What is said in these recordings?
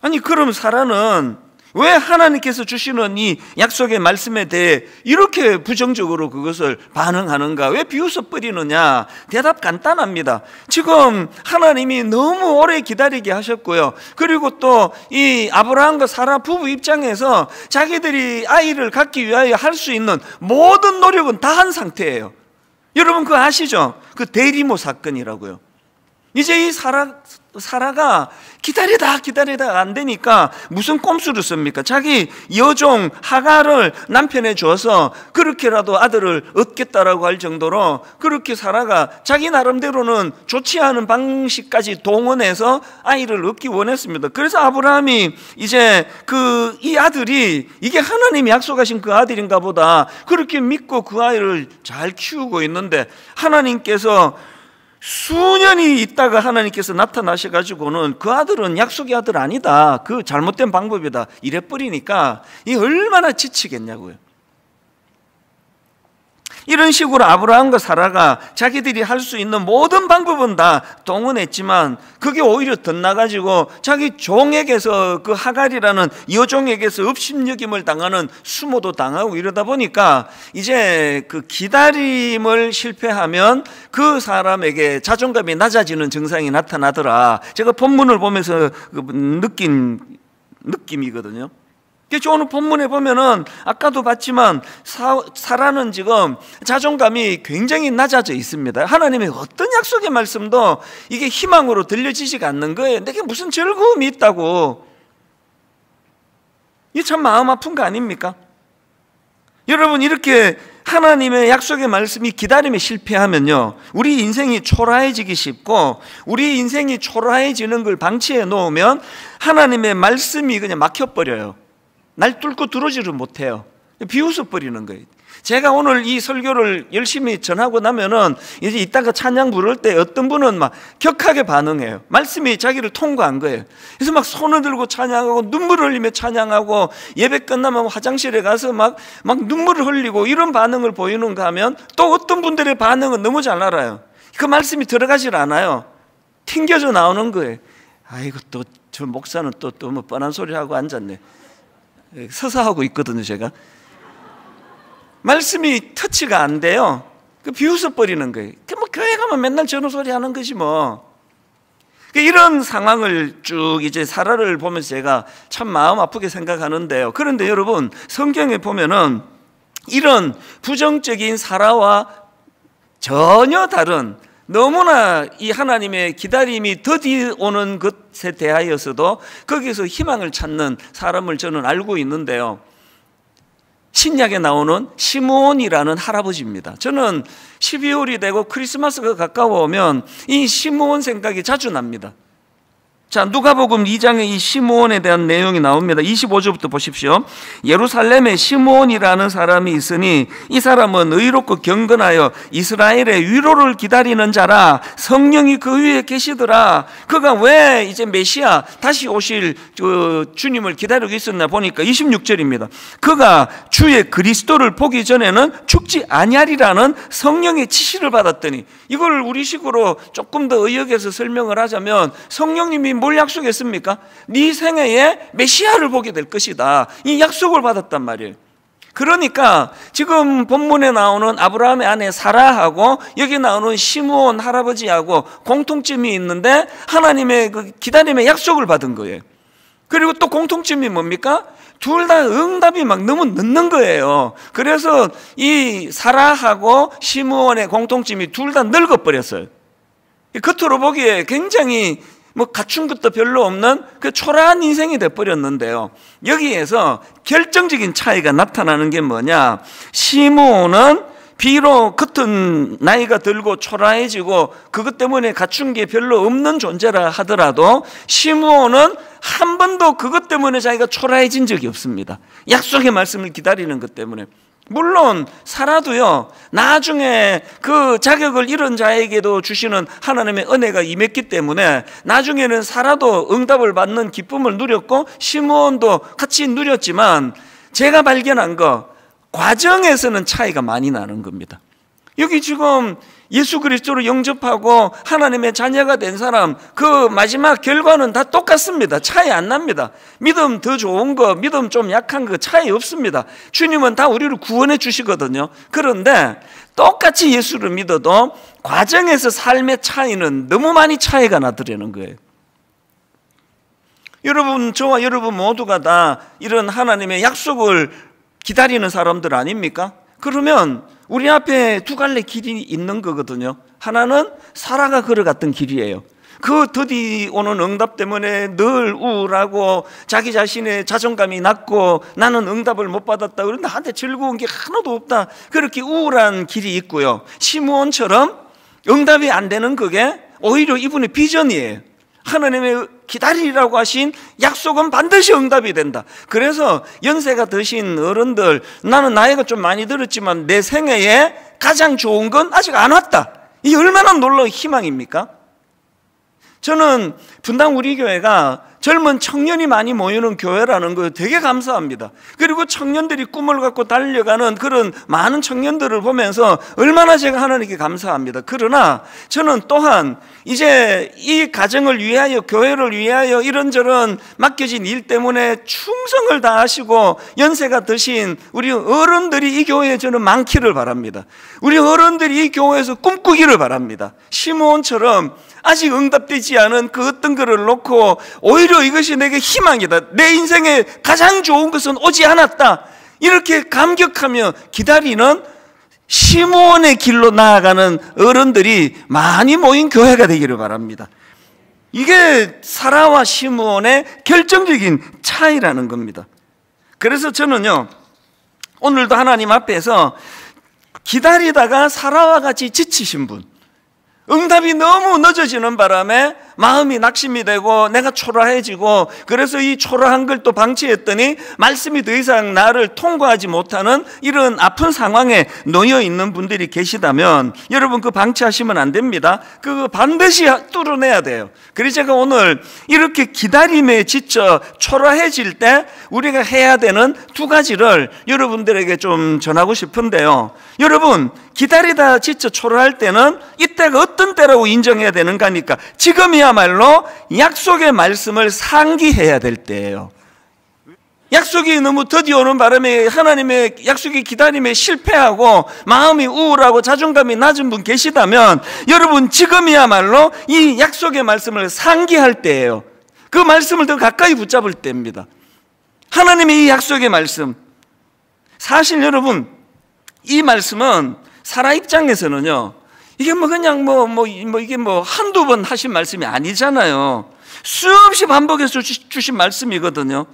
아니 그럼 사라는 왜 하나님께서 주시는 이 약속의 말씀에 대해 이렇게 부정적으로 그것을 반응하는가? 왜 비웃어버리느냐? 대답 간단합니다. 지금 하나님이 너무 오래 기다리게 하셨고요. 그리고 또 이 아브라함과 사라 부부 입장에서 자기들이 아이를 갖기 위하여 할 수 있는 모든 노력은 다 한 상태예요. 여러분 그거 아시죠? 그 대리모 사건이라고요. 이제 이 사라가 기다리다 안 되니까 무슨 꼼수를 씁니까? 자기 여종 하갈을 남편에 줘서 그렇게라도 아들을 얻겠다라고 할 정도로 그렇게 사라가 자기 나름대로는 좋지 않은 방식까지 동원해서 아이를 얻기 원했습니다. 그래서 아브라함이 이제 이 아들이 이게 하나님이 약속하신 그 아들인가 보다 그렇게 믿고 그 아이를 잘 키우고 있는데 하나님께서 수년이 있다가 하나님께서 나타나셔가지고는 그 아들은 약속의 아들 아니다, 그 잘못된 방법이다 이래버리니까 이 얼마나 지치겠냐고요. 이런 식으로 아브라함과 사라가 자기들이 할 수 있는 모든 방법은 다 동원했지만 그게 오히려 덧나가지고 자기 종에게서 그 하갈이라는 여종에게서 업신여김을 당하는 수모도 당하고 이러다 보니까 이제 그 기다림을 실패하면 그 사람에게 자존감이 낮아지는 증상이 나타나더라. 제가 본문을 보면서 느낀 느낌이거든요. 오늘 본문에 보면은 아까도 봤지만 사라는 지금 자존감이 굉장히 낮아져 있습니다. 하나님의 어떤 약속의 말씀도 이게 희망으로 들려지지가 않는 거예요. 내게 무슨 즐거움이 있다고. 이게 참 마음 아픈 거 아닙니까? 여러분 이렇게 하나님의 약속의 말씀이 기다림에 실패하면요 우리 인생이 초라해지기 쉽고 우리 인생이 초라해지는 걸 방치해 놓으면 하나님의 말씀이 그냥 막혀버려요. 날 뚫고 들어오지를 못해요. 비웃어버리는 거예요. 제가 오늘 이 설교를 열심히 전하고 나면은 이제 이따가 찬양 부를 때 어떤 분은 막 격하게 반응해요. 말씀이 자기를 통과한 거예요. 그래서 막 손을 들고 찬양하고 눈물을 흘리며 찬양하고 예배 끝나면 화장실에 가서 막 눈물을 흘리고 이런 반응을 보이는가 하면 또 어떤 분들의 반응은 너무 잘 알아요. 그 말씀이 들어가질 않아요. 튕겨져 나오는 거예요. 아이고 또 저 목사는 또 뭐 뻔한 소리 하고 앉았네. 서서 하고 있거든요. 제가 말씀이 터치가 안 돼요. 비웃어버리는 거예요. 뭐 교회 가면 맨날 저런 소리 하는 것이 뭐. 이런 상황을 쭉 이제 사라를 보면서 제가 참 마음 아프게 생각하는데요. 그런데 여러분 성경에 보면은 이런 부정적인 사라와 전혀 다른 너무나 이 하나님의 기다림이 더디 오는 것에 대하여서도 거기서 희망을 찾는 사람을 저는 알고 있는데요. 신약에 나오는 시므온이라는 할아버지입니다. 저는 12월이 되고 크리스마스가 가까워오면 이 시므온 생각이 자주 납니다. 자, 누가복음 2장에 이 시므온에 대한 내용이 나옵니다. 25절부터 보십시오. 예루살렘에 시므온이라는 사람이 있으니 이 사람은 의롭고 경건하여 이스라엘의 위로를 기다리는 자라. 성령이 그 위에 계시더라. 그가 왜 이제 메시아 다시 오실 주님을 기다리고 있었나 보니까 26절입니다. 그가 주의 그리스도를 보기 전에는 죽지 아니하리라는 성령의 지시를 받았더니, 이걸 우리식으로 조금 더 의역해서 설명을 하자면 성령님이 뭘 약속했습니까? 네 생애에 메시아를 보게 될 것이다. 이 약속을 받았단 말이에요. 그러니까 지금 본문에 나오는 아브라함의 아내 사라하고 여기 나오는 시므온 할아버지하고 공통점이 있는데 하나님의 그 기다림의 약속을 받은 거예요. 그리고 또 공통점이 뭡니까? 둘 다 응답이 막 너무 늦는 거예요. 그래서 이 사라하고 시므온의 공통점이 둘 다 늙어버렸어요. 겉으로 보기에 굉장히 갖춘 것도 별로 없는 그 초라한 인생이 돼버렸는데요. 여기에서 결정적인 차이가 나타나는 게 뭐냐? 시므온은 비록 겉은 나이가 들고 초라해지고 그것 때문에 갖춘 게 별로 없는 존재라 하더라도 시므온은 한 번도 그것 때문에 자기가 초라해진 적이 없습니다. 약속의 말씀을 기다리는 것 때문에. 물론 사라도요, 나중에 그 자격을 잃은 자에게도 주시는 하나님의 은혜가 임했기 때문에 나중에는 사라도 응답을 받는 기쁨을 누렸고 시므온도 같이 누렸지만, 제가 발견한 거 과정에서는 차이가 많이 나는 겁니다. 여기 지금 예수 그리스도를 영접하고 하나님의 자녀가 된 사람, 그 마지막 결과는 다 똑같습니다. 차이 안 납니다. 믿음 더 좋은 거, 믿음 좀 약한 거 차이 없습니다. 주님은 다 우리를 구원해 주시거든요. 그런데 똑같이 예수를 믿어도 과정에서 삶의 차이는 너무 많이 차이가 나더라는 거예요. 여러분, 저와 여러분 모두가 다 이런 하나님의 약속을 기다리는 사람들 아닙니까? 그러면 우리 앞에 두 갈래 길이 있는 거거든요. 하나는 사라가 걸어갔던 길이에요. 그 더디 오는 응답 때문에 늘 우울하고 자기 자신의 자존감이 낮고 나는 응답을 못 받았다, 그런데 나한테 즐거운 게 하나도 없다, 그렇게 우울한 길이 있고요. 시므온처럼 응답이 안 되는 그게 오히려 이분의 비전이에요. 하나님의 기다리라고 하신 약속은 반드시 응답이 된다. 그래서 연세가 드신 어른들, 나는 나이가 좀 많이 들었지만 내 생애에 가장 좋은 건 아직 안 왔다, 이게 얼마나 놀라운 희망입니까? 저는 분당 우리 교회가 젊은 청년이 많이 모이는 교회라는 거 되게 감사합니다. 그리고 청년들이 꿈을 갖고 달려가는 그런 많은 청년들을 보면서 얼마나 제가 하나님께 감사합니다. 그러나 저는 또한 이제 이 가정을 위하여, 교회를 위하여 이런저런 맡겨진 일 때문에 충성을 다하시고 연세가 드신 우리 어른들이 이 교회에 저는 많기를 바랍니다. 우리 어른들이 이 교회에서 꿈꾸기를 바랍니다. 시므온처럼 아직 응답되지 않은 그 어떤 것을 놓고 오히려 이것이 내게 희망이다, 내 인생에 가장 좋은 것은 오지 않았다, 이렇게 감격하며 기다리는 시므온의 길로 나아가는 어른들이 많이 모인 교회가 되기를 바랍니다. 이게 사라와 시므온의 결정적인 차이라는 겁니다. 그래서 저는요, 오늘도 하나님 앞에서 기다리다가 사라와 같이 지치신 분, 응답이 너무 늦어지는 바람에 마음이 낙심이 되고 내가 초라해지고, 그래서 이 초라한 걸 또 방치했더니 말씀이 더 이상 나를 통과하지 못하는 이런 아픈 상황에 놓여 있는 분들이 계시다면 여러분, 그 방치하시면 안 됩니다. 그거 반드시 뚫어내야 돼요. 그래서 제가 오늘 이렇게 기다림에 지쳐 초라해질 때 우리가 해야 되는 두 가지를 여러분들에게 좀 전하고 싶은데요. 여러분, 기다리다 지쳐 초라할 때는 이때가 어떤 때라고 인정해야 되는가 하니까 지금이야말로 약속의 말씀을 상기해야 될 때예요. 약속이 너무 더디 오는 바람에 하나님의 약속의 기다림에 실패하고 마음이 우울하고 자존감이 낮은 분 계시다면 여러분, 지금이야말로 이 약속의 말씀을 상기할 때예요. 그 말씀을 더 가까이 붙잡을 때입니다. 하나님의 이 약속의 말씀, 사실 여러분, 이 말씀은 사라 입장에서는요, 이게 뭐 그냥 이게 한두 번 하신 말씀이 아니잖아요. 수없이 반복해서 주신 말씀이거든요.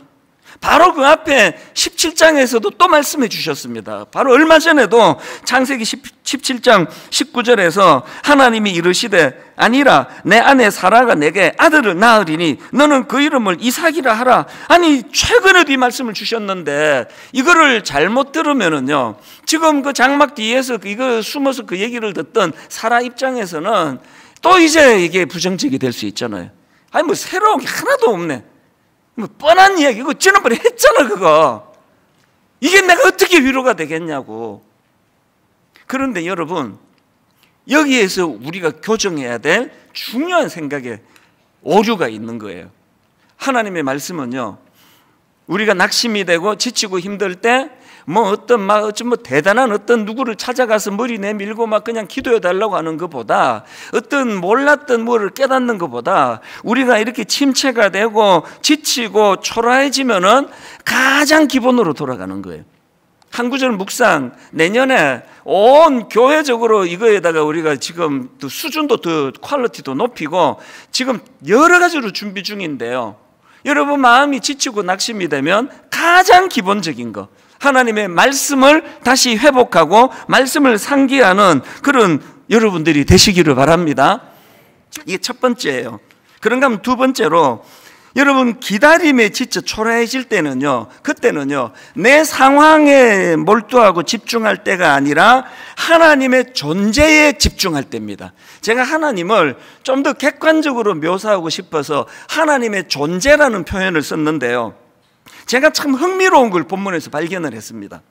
바로 그 앞에 17장에서도 또 말씀해 주셨습니다. 바로 얼마 전에도 창세기 17장 19절에서 하나님이 이르시되 아니라 내 아내 사라가 내게 아들을 낳으리니 너는 그 이름을 이삭이라 하라. 아니, 최근에도 이 말씀을 주셨는데 이거를 잘못 들으면은요, 지금 그 장막 뒤에서 이거 숨어서 그 얘기를 듣던 사라 입장에서는 또 이제 이게 부정적이 될 수 있잖아요. 아니, 뭐 새로운 게 하나도 없네, 뭐 뻔한 이야기, 이거 지난번에 했잖아 그거. 이게 내가 어떻게 위로가 되겠냐고. 그런데 여러분, 여기에서 우리가 교정해야 될 중요한 생각에 오류가 있는 거예요. 하나님의 말씀은요, 우리가 낙심이 되고 지치고 힘들 때 어떤 대단한 어떤 누구를 찾아가서 머리 내밀고 막 그냥 기도해 달라고 하는 것보다, 어떤 몰랐던 뭐를 깨닫는 것보다 우리가 이렇게 침체가 되고 지치고 초라해지면은 가장 기본으로 돌아가는 거예요. 한 구절 묵상, 내년에 온 교회적으로 이거에다가 우리가 지금 또 수준도 더 퀄리티도 높이고 지금 여러 가지로 준비 중인데요. 여러분, 마음이 지치고 낙심이 되면 가장 기본적인 거, 하나님의 말씀을 다시 회복하고 말씀을 상기하는 그런 여러분들이 되시기를 바랍니다. 이게 첫 번째예요. 그런가 하면 두 번째로, 여러분, 기다림에 지쳐 초라해질 때는요, 그때는요, 내 상황에 몰두하고 집중할 때가 아니라 하나님의 존재에 집중할 때입니다. 제가 하나님을 좀 더 객관적으로 묘사하고 싶어서 하나님의 존재라는 표현을 썼는데요, 제가 참 흥미로운 걸 본문에서 발견을 했습니다.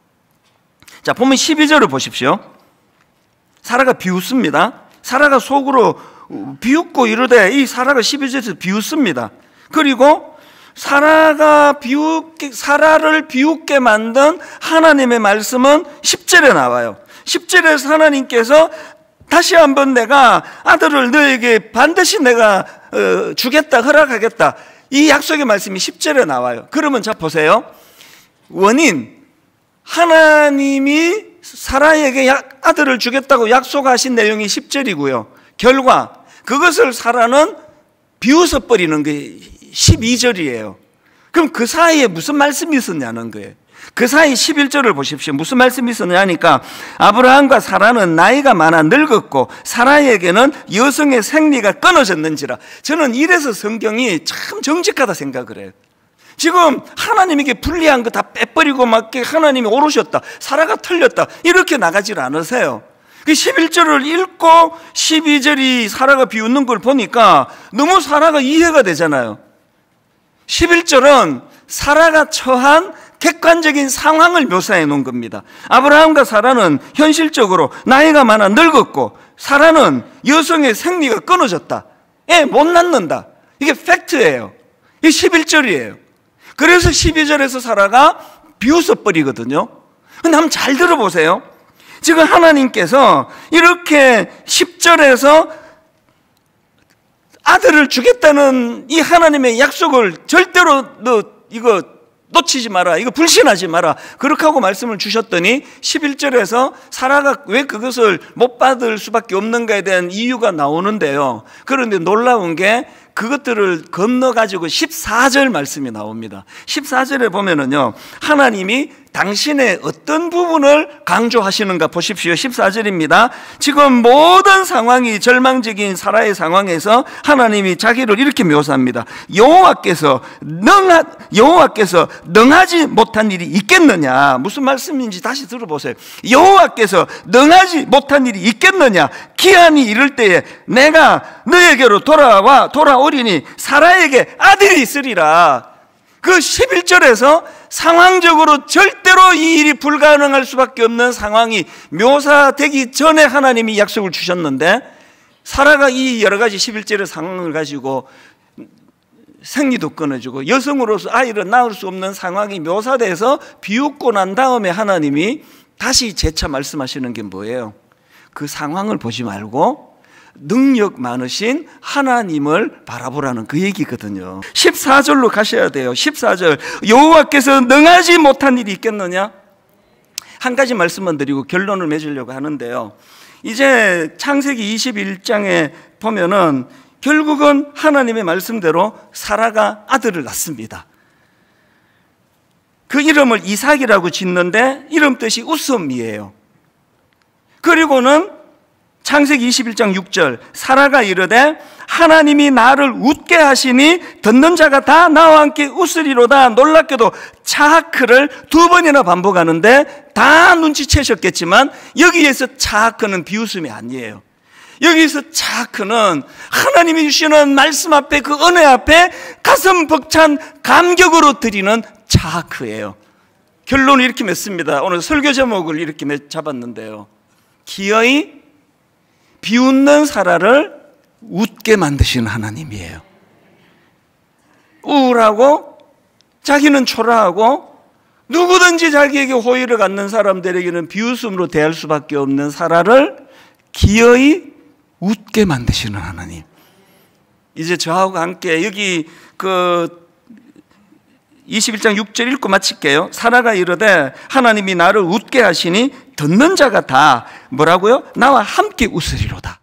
자, 본문 12절을 보십시오. 사라가 비웃습니다. 사라가 속으로 비웃고 이르되, 이 사라가 12절에서 비웃습니다. 그리고 사라를 비웃게 만든 하나님의 말씀은 10절에 나와요. 10절에서 하나님께서 다시 한번 내가 아들을 너에게 반드시 내가 주겠다, 허락하겠다, 이 약속의 말씀이 10절에 나와요. 그러면 자 보세요. 원인, 하나님이 사라에게 아들을 주겠다고 약속하신 내용이 10절이고요. 결과, 그것을 사라는 비웃어 버리는 게 12절이에요. 그럼 그 사이에 무슨 말씀이 있었냐는 거예요. 그 사이 11절을 보십시오. 무슨 말씀이 있었냐니까, 아브라함과 사라는 나이가 많아 늙었고 사라에게는 여성의 생리가 끊어졌는지라. 저는 이래서 성경이 참 정직하다 생각을 해요. 지금 하나님에게 불리한 거 다 빼버리고 막 하나님이 오르셨다, 사라가 틀렸다, 이렇게 나가질 않으세요. 11절을 읽고 12절이 사라가 비웃는 걸 보니까 너무 사라가 이해가 되잖아요. 11절은 사라가 처한 객관적인 상황을 묘사해 놓은 겁니다. 아브라함과 사라는 현실적으로 나이가 많아 늙었고 사라는 여성의 생리가 끊어졌다, 애 못 낳는다, 이게 팩트예요. 이게 11절이에요. 그래서 12절에서 사라가 비웃어버리거든요. 근데 한번 잘 들어보세요. 지금 하나님께서 이렇게 10절에서 아들을 주겠다는 이 하나님의 약속을 절대로 너 이거 놓치지 마라, 이거 불신하지 마라, 그렇게 하고 말씀을 주셨더니 11절에서 사라가 왜 그것을 못 받을 수밖에 없는가에 대한 이유가 나오는데요. 그런데 놀라운 게 그것들을 건너가지고 14절 말씀이 나옵니다. 14절에 보면은요, 하나님이 당신의 어떤 부분을 강조하시는가 보십시오. 14절입니다. 지금 모든 상황이 절망적인 사라의 상황에서 하나님이 자기를 이렇게 묘사합니다. 여호와께서 능하지 못한 일이 있겠느냐. 무슨 말씀인지 다시 들어보세요. 여호와께서 능하지 못한 일이 있겠느냐. 기한이 이를 때에 내가 너에게로 돌아오리니 사라에게 아들이 있으리라. 그 11절에서 상황적으로 절대로 이 일이 불가능할 수밖에 없는 상황이 묘사되기 전에 하나님이 약속을 주셨는데, 사라가 이 여러 가지 11절의 상황을 가지고 생리도 끊어지고 여성으로서 아이를 낳을 수 없는 상황이 묘사돼서 비웃고 난 다음에 하나님이 다시 재차 말씀하시는 게 뭐예요? 그 상황을 보지 말고 능력 많으신 하나님을 바라보라는 그 얘기거든요. 14절로 가셔야 돼요. 14절, 여호와께서 능하지 못한 일이 있겠느냐? 한 가지 말씀만 드리고 결론을 맺으려고 하는데요, 이제 창세기 21장에 보면은 결국은 하나님의 말씀대로 사라가 아들을 낳습니다. 그 이름을 이삭이라고 짓는데 이름 뜻이 웃음이에요. 그리고는 창세기 21장 6절, 사라가 이르되 하나님이 나를 웃게 하시니 듣는 자가 다 나와 함께 웃으리로다. 놀랍게도 차하크를 2번이나 반복하는데 다 눈치채셨겠지만 여기에서 차하크는 비웃음이 아니에요. 여기서 차하크는 하나님이 주시는 말씀 앞에, 그 은혜 앞에 가슴 벅찬 감격으로 드리는 차하크예요. 결론을 이렇게 맺습니다. 오늘 설교 제목을 이렇게 잡았는데요, 기어이 비웃는 사라를 웃게 만드시는 하나님이에요. 우울하고 자기는 초라하고 누구든지 자기에게 호의를 갖는 사람들에게는 비웃음으로 대할 수밖에 없는 사라를 기어이 웃게 만드시는 하나님. 이제 저하고 함께 여기 그 21장 6절 읽고 마칠게요. 사라가 이르되 하나님이 나를 웃게 하시니 듣는 자가 다 뭐라고요? 나와 함께 웃으리로다.